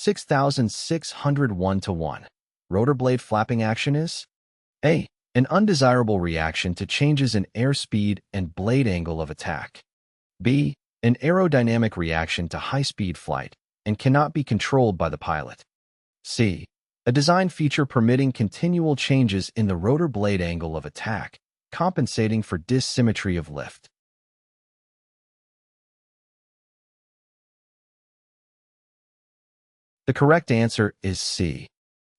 Q6601-1. Rotor blade flapping action is A. An undesirable reaction to changes in airspeed and blade angle of attack. B. An aerodynamic reaction to high-speed flight and cannot be controlled by the pilot. C. A design feature permitting continual changes in the rotor blade angle of attack, compensating for dissymmetry of lift. The correct answer is C.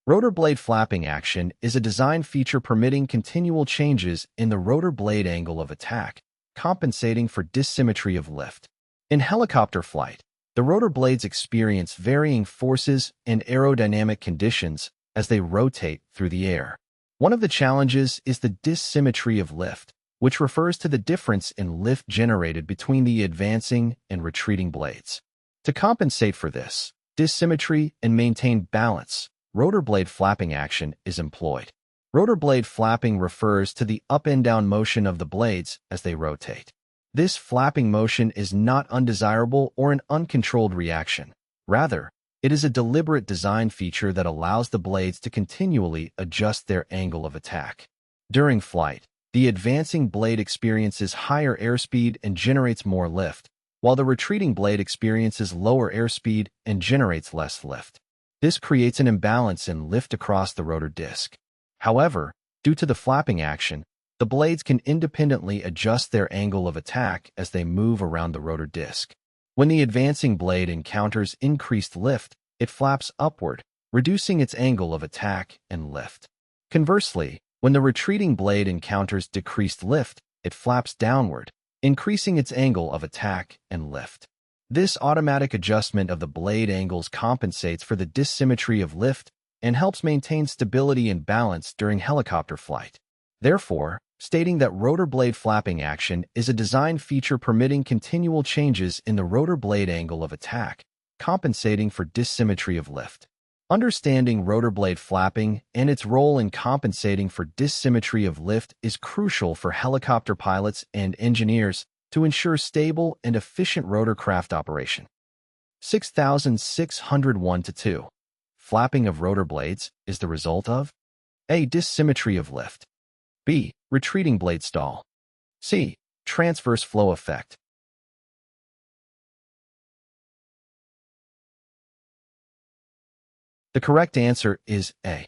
Rotor blade flapping action is a design feature permitting continual changes in the rotor blade angle of attack, compensating for dissymmetry of lift. In helicopter flight, the rotor blades experience varying forces and aerodynamic conditions as they rotate through the air. One of the challenges is the dissymmetry of lift, which refers to the difference in lift generated between the advancing and retreating blades. To compensate for this dissymmetry and maintain balance, rotor blade flapping action is employed. Rotor blade flapping refers to the up and down motion of the blades as they rotate. This flapping motion is not undesirable or an uncontrolled reaction. Rather, it is a deliberate design feature that allows the blades to continually adjust their angle of attack. During flight, the advancing blade experiences higher airspeed and generates more lift, while the retreating blade experiences lower airspeed and generates less lift. This creates an imbalance in lift across the rotor disc. However, due to the flapping action, the blades can independently adjust their angle of attack as they move around the rotor disc. When the advancing blade encounters increased lift, it flaps upward, reducing its angle of attack and lift. Conversely, when the retreating blade encounters decreased lift, it flaps downward, increasing its angle of attack and lift. This automatic adjustment of the blade angles compensates for the dissymmetry of lift and helps maintain stability and balance during helicopter flight. Therefore, stating that rotor blade flapping action is a design feature permitting continual changes in the rotor blade angle of attack, compensating for dissymmetry of lift. Understanding rotor blade flapping and its role in compensating for dissymmetry of lift is crucial for helicopter pilots and engineers to ensure stable and efficient rotorcraft operation. 6601-2. Flapping of rotor blades is the result of A. Dissymmetry of lift. B. Retreating blade stall. C. Transverse flow effect. The correct answer is A.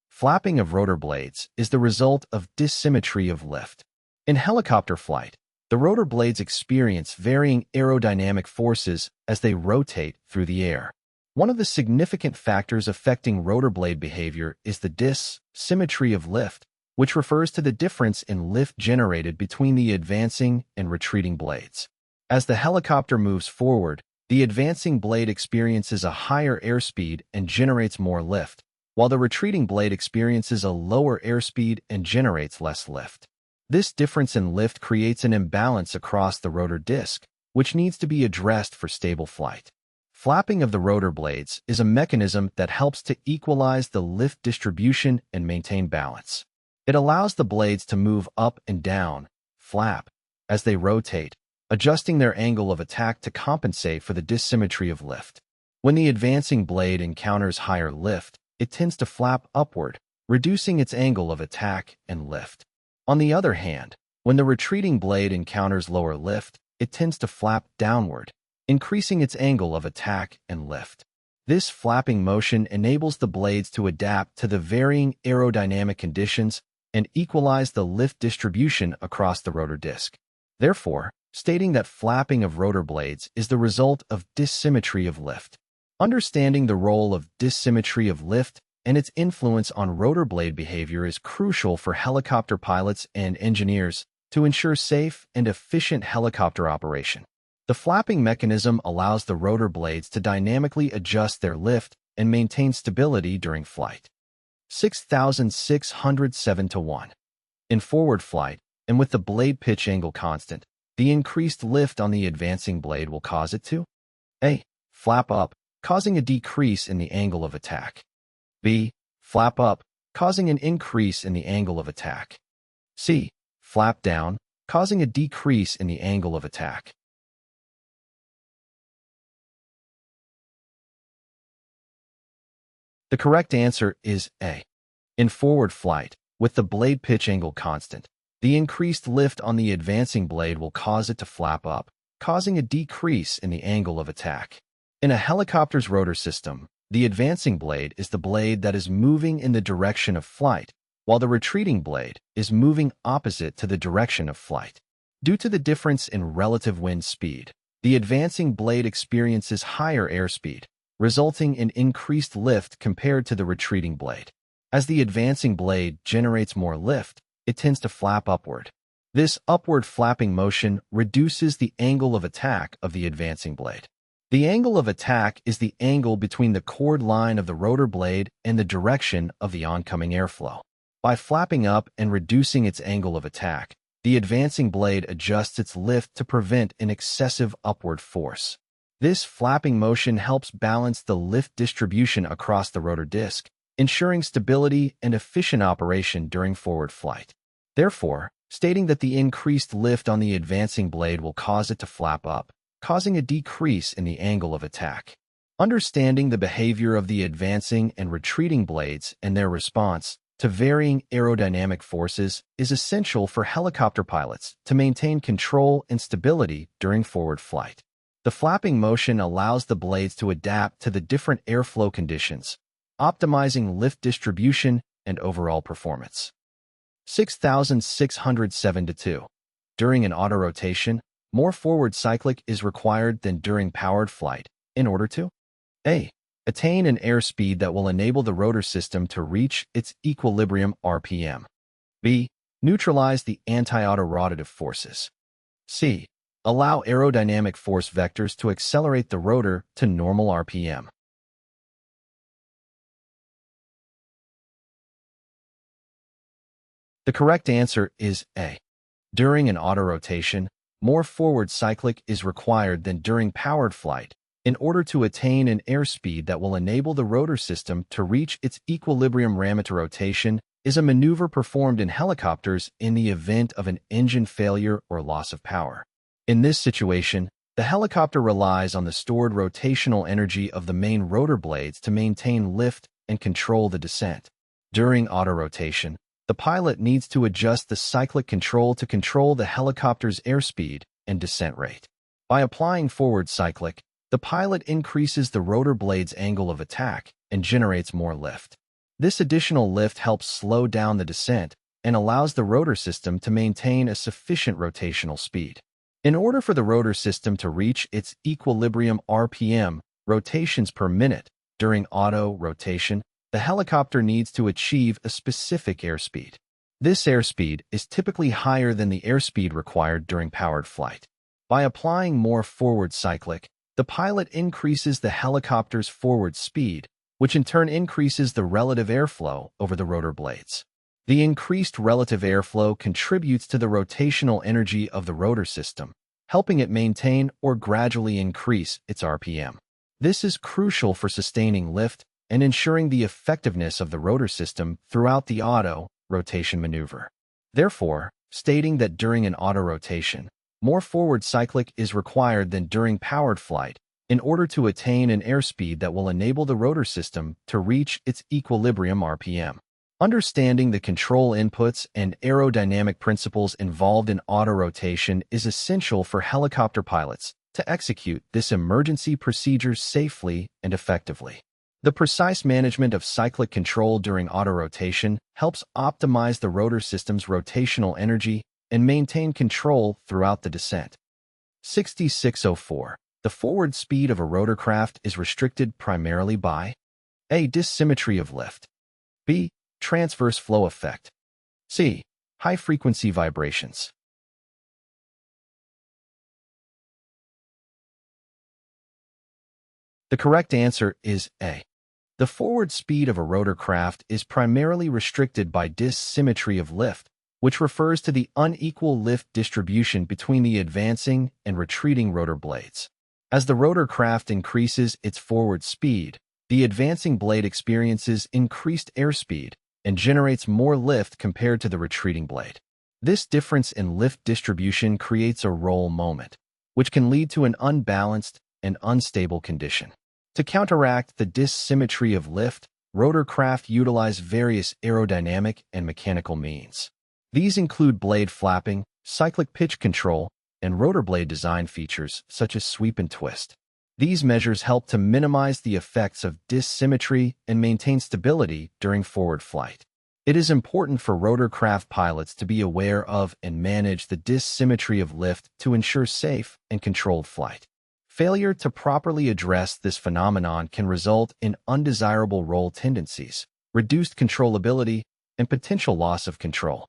Flapping of rotor blades is the result of dissymmetry of lift. In helicopter flight, the rotor blades experience varying aerodynamic forces as they rotate through the air. One of the significant factors affecting rotor blade behavior is the dissymmetry of lift, which refers to the difference in lift generated between the advancing and retreating blades. As the helicopter moves forward, the advancing blade experiences a higher airspeed and generates more lift, while the retreating blade experiences a lower airspeed and generates less lift. This difference in lift creates an imbalance across the rotor disc, which needs to be addressed for stable flight. Flapping of the rotor blades is a mechanism that helps to equalize the lift distribution and maintain balance. It allows the blades to move up and down, flap, as they rotate, adjusting their angle of attack to compensate for the dissymmetry of lift. When the advancing blade encounters higher lift, it tends to flap upward, reducing its angle of attack and lift. On the other hand, when the retreating blade encounters lower lift, it tends to flap downward, increasing its angle of attack and lift. This flapping motion enables the blades to adapt to the varying aerodynamic conditions and equalize the lift distribution across the rotor disc. Therefore, stating that flapping of rotor blades is the result of dissymmetry of lift. Understanding the role of dissymmetry of lift and its influence on rotor blade behavior is crucial for helicopter pilots and engineers to ensure safe and efficient helicopter operation. The flapping mechanism allows the rotor blades to dynamically adjust their lift and maintain stability during flight. 6607-1. In forward flight, and with the blade pitch angle constant, the increased lift on the advancing blade will cause it to A. Flap up, causing a decrease in the angle of attack. B. Flap up, causing an increase in the angle of attack. C. Flap down, causing a decrease in the angle of attack. The correct answer is A. In forward flight, with the blade pitch angle constant, the increased lift on the advancing blade will cause it to flap up, causing a decrease in the angle of attack. In a helicopter's rotor system, the advancing blade is the blade that is moving in the direction of flight, while the retreating blade is moving opposite to the direction of flight. Due to the difference in relative wind speed, the advancing blade experiences higher airspeed, resulting in increased lift compared to the retreating blade. As the advancing blade generates more lift, it tends to flap upward. This upward flapping motion reduces the angle of attack of the advancing blade. The angle of attack is the angle between the chord line of the rotor blade and the direction of the oncoming airflow. By flapping up and reducing its angle of attack, the advancing blade adjusts its lift to prevent an excessive upward force. This flapping motion helps balance the lift distribution across the rotor disc, ensuring stability and efficient operation during forward flight. Therefore, stating that the increased lift on the advancing blade will cause it to flap up, causing a decrease in the angle of attack. Understanding the behavior of the advancing and retreating blades and their response to varying aerodynamic forces is essential for helicopter pilots to maintain control and stability during forward flight. The flapping motion allows the blades to adapt to the different airflow conditions, optimizing lift distribution and overall performance. 6607-2. During an autorotation, more forward cyclic is required than during powered flight in order to A. Attain an airspeed that will enable the rotor system to reach its equilibrium RPM. B. Neutralize the anti-autorotative forces. C. Allow aerodynamic force vectors to accelerate the rotor to normal RPM. The correct answer is A. During an autorotation, more forward cyclic is required than during powered flight in order to attain an airspeed that will enable the rotor system to reach its equilibrium. Rotation is a maneuver performed in helicopters in the event of an engine failure or loss of power. In this situation, the helicopter relies on the stored rotational energy of the main rotor blades to maintain lift and control the descent. During autorotation, the pilot needs to adjust the cyclic control to control the helicopter's airspeed and descent rate. By applying forward cyclic, the pilot increases the rotor blade's angle of attack and generates more lift. This additional lift helps slow down the descent and allows the rotor system to maintain a sufficient rotational speed. In order for the rotor system to reach its equilibrium RPM, rotations per minute, during auto rotation, the helicopter needs to achieve a specific airspeed. This airspeed is typically higher than the airspeed required during powered flight. By applying more forward cyclic, the pilot increases the helicopter's forward speed, which in turn increases the relative airflow over the rotor blades. The increased relative airflow contributes to the rotational energy of the rotor system, helping it maintain or gradually increase its RPM. This is crucial for sustaining lift and ensuring the effectiveness of the rotor system throughout the auto-rotation maneuver. Therefore, stating that during an autorotation, more forward cyclic is required than during powered flight in order to attain an airspeed that will enable the rotor system to reach its equilibrium RPM. Understanding the control inputs and aerodynamic principles involved in autorotation is essential for helicopter pilots to execute this emergency procedure safely and effectively. The precise management of cyclic control during autorotation helps optimize the rotor system's rotational energy and maintain control throughout the descent. 6604. The forward speed of a rotorcraft is restricted primarily by A. Dissymmetry of lift. B. Transverse flow effect. C. High-frequency vibrations. The correct answer is A. The forward speed of a rotorcraft is primarily restricted by dissymmetry of lift, which refers to the unequal lift distribution between the advancing and retreating rotor blades. As the rotorcraft increases its forward speed, the advancing blade experiences increased airspeed and generates more lift compared to the retreating blade. This difference in lift distribution creates a roll moment, which can lead to an unbalanced and unstable condition. To counteract the dissymmetry of lift, Rotorcraft utilize various aerodynamic and mechanical means. These include blade flapping, cyclic pitch control, and rotor blade design features such as sweep and twist. These measures help to minimize the effects of dissymmetry and maintain stability during forward flight. It is important for rotorcraft pilots to be aware of and manage the dissymmetry of lift to ensure safe and controlled flight. Failure to properly address this phenomenon can result in undesirable roll tendencies, reduced controllability, and potential loss of control.